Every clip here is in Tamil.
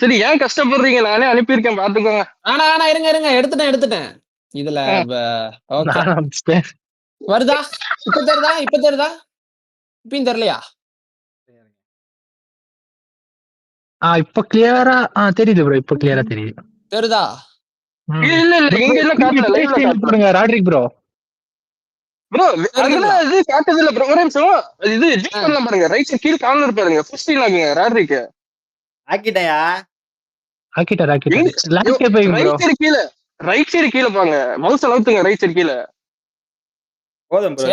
சரி ஏன் கஷ்டப்படுறீங்க? நானே அனுப்பியிருக்கேன் பாத்துக்கோங்க. ஆனா ஆனா இருங்க எடுத்துட்டேன். இதுல ஓகே நான் அனுப்பிச்சிட்டேன். வருதா? இப்ப தெரியுதா? இப்பயும் தெரியலையா? இப்ப கிளியரா தெரியுது ப்ரோ. இப்ப கிளியரா தெரியுது. தெரியுதா? இல்ல இங்க எல்லாம் காட்டல, லைவ்ல காட்டல. பாருங்க ராட்ரிக் ப்ரோ. ப்ரோ அதெல்லாம் இது காட்டுது இல்ல ப்ரோ. ஒரு நிமிஷம் இது ஜூம் பண்ணலாம் பாருங்க. ரைட் சைடு கீழ கார்னர் பாருங்க. ஃபர்ஸ்ட் ஸ்க்ரீன் ஆகுங்க ராட்ரிக். ஆக்கிட்டயா? ஆக்கிட்டார். லேண்ட்ஸ்கேப் வைங்க ப்ரோ. ரைட் சைடு கீழ பாங்க. மவுஸ் அழுத்துங்க ரைட் சைடு கீழ. போதும் ப்ரோ.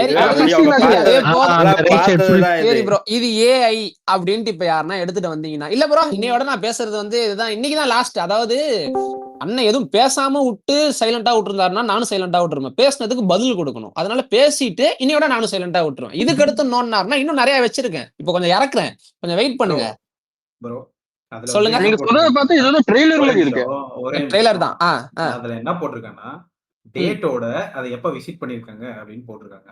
சரி ப்ரோ. இது ஏஐ அப்படின்ட்டு இப்ப யாருன்னா எடுத்துட்டு வந்தீங்கன்னா இல்ல ப்ரோ இன்னையோட நான் பேசுறது வந்து இதுதான். இன்னைக்குதான் லாஸ்ட். அதாவது அண்ணன் எதுவும் பேசாம விட்டு சைலண்டா விட்டுருந்தாருன்னா நானும் சைலண்டா விட்டுருவேன். பேசுனதுக்கு பதில் கொடுக்கணும். அதனால பேசிட்டு இன்னையோட நானும் சைலண்டா விட்டுருவேன். இதுக்கு அடுத்து நோன்னாருன்னா இன்னும் நிறைய வச்சிருக்கேன். இப்ப கொஞ்சம் இறக்குறேன். கொஞ்சம் வெயிட் பண்ணுங்க ப்ரோ. சொல்லுங்க. நீங்க சொல்றத பார்த்தா இது ட்ரெய்லர் மாதிரி இருக்கு. ட்ரெய்லர் தான். அதுல என்ன போட்டிருக்காங்கன்னா டேட்டோட அதை எப்ப விசிட் பண்ணிருக்காங்க அப்படின்னு போட்டிருக்காங்க.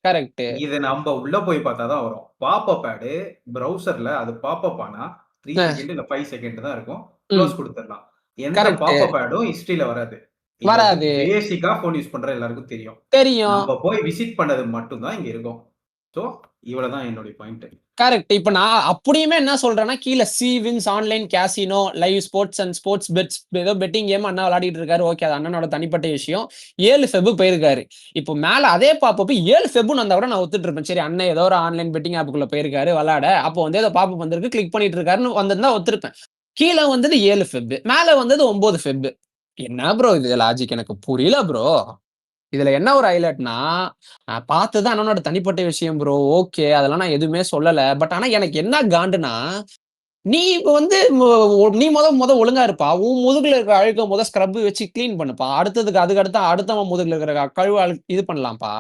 கரெக்ட். இது நம்ம உள்ள போய் பார்த்தாதான் வரும். பாப்அப் ஆட் பிரவுசர்ல அது பாப்அப் ஆனா 3 செகண்ட் இல்ல 5 செகண்ட் தான் இருக்கும். க்ளோஸ் கொடுத்துடலாம். எந்த பாப்அப் ஆடும் ஹிஸ்டரியில வராது. பேசிக்கா போன் யூஸ் பண்ற எல்லாருக்கும் தெரியும். நம்ம போய் விசிட் பண்ணது மட்டும் தான் இங்க இருக்கும். சோ இவ்வளவுதான் என்னோட பாயிண்ட். கரெக்ட். இப்ப நான் அப்படியுமே என்ன சொல்றேன்னா கீழே wins online casino live sports and sports bets ஏதோ பெட்டிங் கேம் அண்ணா விளையாடிட்டு இருக்காரு. ஓகே அது அண்ணனோட தனிப்பட்ட விஷயம். 7 ஃபெப் போயிருக்காரு. இப்போ மேல அதே பாப்பப் 7 ஃபெப்னு வந்தா கூட நான் ஒத்துட்டு இருப்பேன். சரி அண்ணன் ஏதோ ஒரு ஆன்லைன் பெட்டிங் ஆப்புக்குள்ள போயிருக்காரு விளையாட. அப்போ வந்து ஏதோ பாப்பப் வந்திருக்கு கிளிக் பண்ணிட்டு இருக்காருன்னு வந்திருந்தா ஒத்துருப்பேன். கீழே வந்தது 7 ஃபெப், மேல வந்தது 9 ஃபெப். என்ன ப்ரோ இது லாஜிக் எனக்கு புரியல ப்ரோ. இதுல என்ன ஒரு ஹைலைட்னா பார்த்தது அண்ணனோட தனிப்பட்ட விஷயம் ப்ரோ. ஓகே அதெல்லாம் நான் எதுவுமே சொல்லல. பட் ஆனா எனக்கு என்ன காண்டுனா நீ இப்ப வந்து நீ முத ஒழுங்கா இருப்பா. உன் முதுகுல இருக்க அழுக்க ஸ்க்ரப் வச்சு கிளீன் பண்ணுப்பா. அடுத்ததுக்கு அதுக்கு அடுத்தவன் முதுகுல இருக்கிற கழுவு இது பண்ணலாம்ப்பா.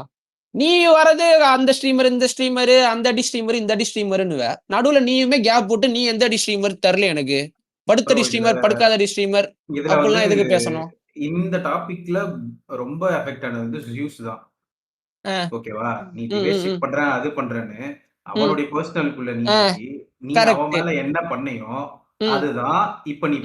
நீ வரது அந்த ஸ்ட்ரீமர் இந்த ஸ்ட்ரீமர் அந்த அடி ஸ்ட்ரீமர் இந்த அடி ஸ்ட்ரீமர்னு நடுவுல நீயுமே கேப் போட்டு நீ எந்த அடி ஸ்ட்ரீமர் தெரியல எனக்கு. படுத்தடி ஸ்ட்ரீமர் படுக்காதடி ஸ்ட்ரீமர் அப்படிலாம் எதுக்கு பேசணும்? இந்த டாபிக்ல ரொம்ப எஃபெக்ட் ஆனது வந்து ஜியூஸ் தான். ஓகேவா? நீ டிவைஸ் பண்றேன் அது பண்றேன்னு அவனுடைய பர்சனலுக்குள்ள நீ அவன் மேல என்ன பண்ணையோ அதுதான் இப்ப நீ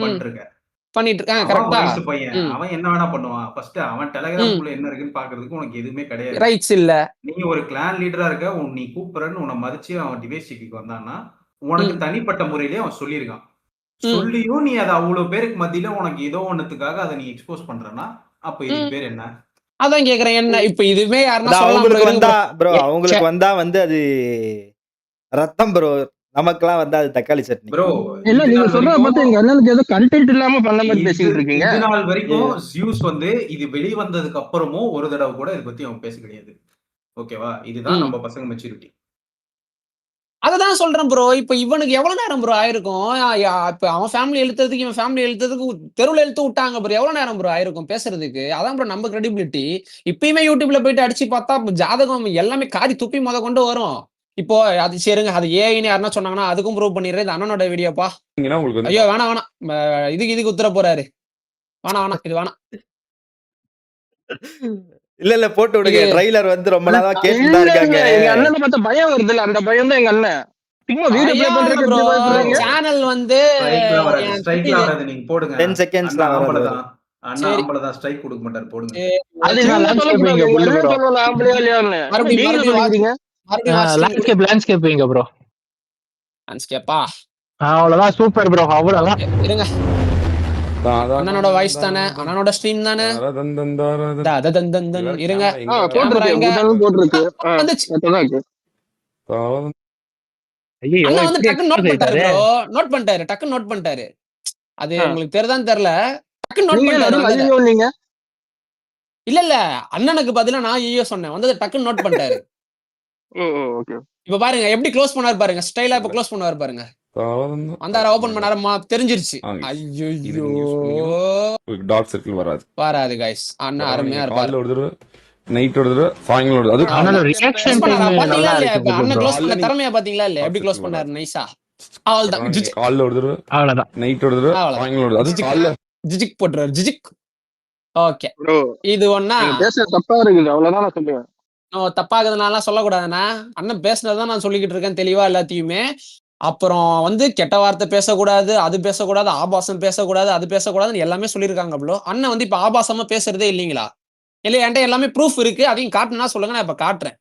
பண்ணிட்டு பையன் அவன் என்ன வேணா பண்ணுவான். ஃபர்ஸ்ட் அவன் டெலிகிராம்குள்ள என்ன இருக்குன்னு பாக்குறதுக்கு உனக்கு எதுவுமே கிடையாது. ரைட்ஸ் இல்ல. நீ ஒரு கிளான் லீடரா இருக்க. நீ கூப்பிடுறன்னு உன்னை மதிச்சு அவன் டிவைஸ்க்கு வந்தான்னா உனக்கு தனிப்பட்ட முறையிலே அவன் சொல்லியிருக்கான். சொல்லியும் நீ அதை அவ்வளவு பேருக்கு மத்தியில உனக்கு ஏதோ ஒண்ணுத்துக்காக அதை நீ எக்ஸ்போஸ் பண்றனா அப்ப இதுக்கு பேர் என்ன? அதான் கேக்குறேன். என்ன இப்ப இதுவே அவங்களுக்கு வந்தா வந்து அது ரத்தம் ப்ரோ. நமக்கெல்லாம் வந்து அது தக்காளி சட்னி ப்ரோ. இல்ல நீங்க சொல்றத பார்த்து எங்க அண்ணனுக்கு ஏதோ கண்டென்ட் இல்லாம பண்ண மாதிரி பேசிட்டு இருக்கீங்க. இது நாள் வரைக்கும் ஜியூஸ் வந்து இது வெளி வந்ததுக்கு அப்புறமும் ஒரு தடவை கூட இதை பத்தி அவன் பேச கிடையாது. ஓகேவா? இதுதான் நம்ம பசங்க மெச்சூரிட்டி. அததான் சொல்றேன் ப்ரோ. இப்ப இவனுக்கு எவ்வளவு நேரம் ப்ரோ ஆயிருக்கும்? இப்ப அவன் ஃபேமிலி எழுத்துறதுக்கு இவன் ஃபேமிலி எழுத்துறதுக்கு தெருவில் எழுத்து விட்டாங்க ப்ரோ. எவ்வளவு நேரம் ப்ரோ ஆயிருக்கும் பேசுறதுக்கு? அதான் ப்ரோ நம்ம கிரெடிபிலிட்டி. இப்பயுமே யூடியூப்ல போயிட்டு அடிச்சு பார்த்தா ஜாதகம் எல்லாமே காரி துப்பி கொண்டு வரும். இப்போ அது சரிங்க அது ஏன்னு யாருன்னா சொன்னாங்கன்னா அதுக்கும் ப்ரூவ் பண்ணிடுறேன். இது அண்ணனோட வீடியோப்பா. ஐயோ வேணாம் இதுக்கு உத்தர போறாரு. வேணாம் இது வேணாம். இல்ல போட்டு விடுங்க. ட்ரைலர் வந்து ரொம்ப நாளா கேட்டுட்டா இருக்காங்க. எங்க அண்ணனை பார்த்த பயம் வருது இல்ல, அந்த பயம் தான் எங்க அண்ணன். சும்மா வீடியோ ப்ளே பண்றதுக்கு ப்ரோ. சேனல் வந்து ஸ்ட்ரைக்ல வராது. நீங்க போடுங்க 10 செகண்ட்ஸ்ல ஆம்பளதான். அண்ணா ஆம்பளதான் ஸ்ட்ரைக் கொடுக்க மாட்டார். போடுங்க. அது நீங்க சொல்லக்கூடாது. எங்க அண்ணன் சொல்லணும் ஆம்பளையா இல்லையான்னு. லேண்ட்ஸ்கேப் வைங்க ப்ரோ. லேண்ட்ஸ்கேப்பா அவ்வளவுதான். Super bro. அவ்வளவுதான். இருங்க. அண்ணனோட வாய்ஸ் தானே, அண்ணனோட ஸ்ட்ரீம் தானே. இருங்க போட்டுருக்கு. அண்ணா வந்து டக்குன்னு நோட் பண்ணிட்டாரு ப்ரோ. நோட் பண்ணிட்டாரு. டக்குன்னு நோட் பண்ணிட்டாரு. அது உங்களுக்கு தெரியுதான்னு தெரியல. டக்குன்னு நோட் பண்ணிட்டாரு. இல்ல அண்ணனுக்கு பதிலா நான் ஐயோ சொன்னேன். வந்து டக்குன்னு நோட் பண்ணிட்டாரு. இப்ப பாருங்க எப்படி க்ளோஸ் பண்ணாரு பாருங்க. ஸ்டைலா இப்ப க்ளோஸ் பண்ணுவாரு பாருங்க. அந்தார ஓபன் பண்ணாரமா தெரிஞ்சிருச்சு. ஐயோ டார்க் சர்க்கிள் வராது गाइस. அண்ணா அருமையா இருப்பாரு. கால்ல ஒரு தடவை நைட் ஒரு தடவை சாயங்காலம் அது அண்ணனோட ரியாக்ஷன் டைம் நல்லா இருக்கு. அண்ணன் க்ளோஸ் பண்ண திறமையா பாத்தீங்களா இல்ல? எப்படி க்ளோஸ் பண்ணாரு நைஸா. அவ்வளவுதான். கால்ல ஒரு தடவை அவ்வளவுதான். நைட் ஒரு தடவை சாயங்காலம் ஒரு அது கால்ல ஜிஜிக் போட்டுறாரு. ஜிஜிக். ஓகே இது ஒண்ணா பேச தப்பா இருக்குது. அவ்வளவுதான் நான் சொல்லுவேன். தப்பாகுதுனால சொல்லக்கூடாதுண்ணா. அண்ணன் பேசுனதுதான் நான் சொல்லிக்கிட்டு இருக்கேன் தெளிவா எல்லாத்தையுமே. அப்புறம் வந்து கெட்ட வார்த்தை பேசக்கூடாது, அது பேசக்கூடாது, ஆபாசம் பேசக்கூடாது, அது பேசக்கூடாதுன்னு எல்லாமே சொல்லியிருக்காங்க ப்ரோ. அண்ணன் வந்து இப்ப ஆபாசமா பேசுறதே இல்லீங்களா? இல்ல என்ட்ட எல்லாமே ப்ரூஃப் இருக்கு. அதையும் காட்டணும்னா சொல்லுங்க. நான் இப்ப காட்டுறேன்.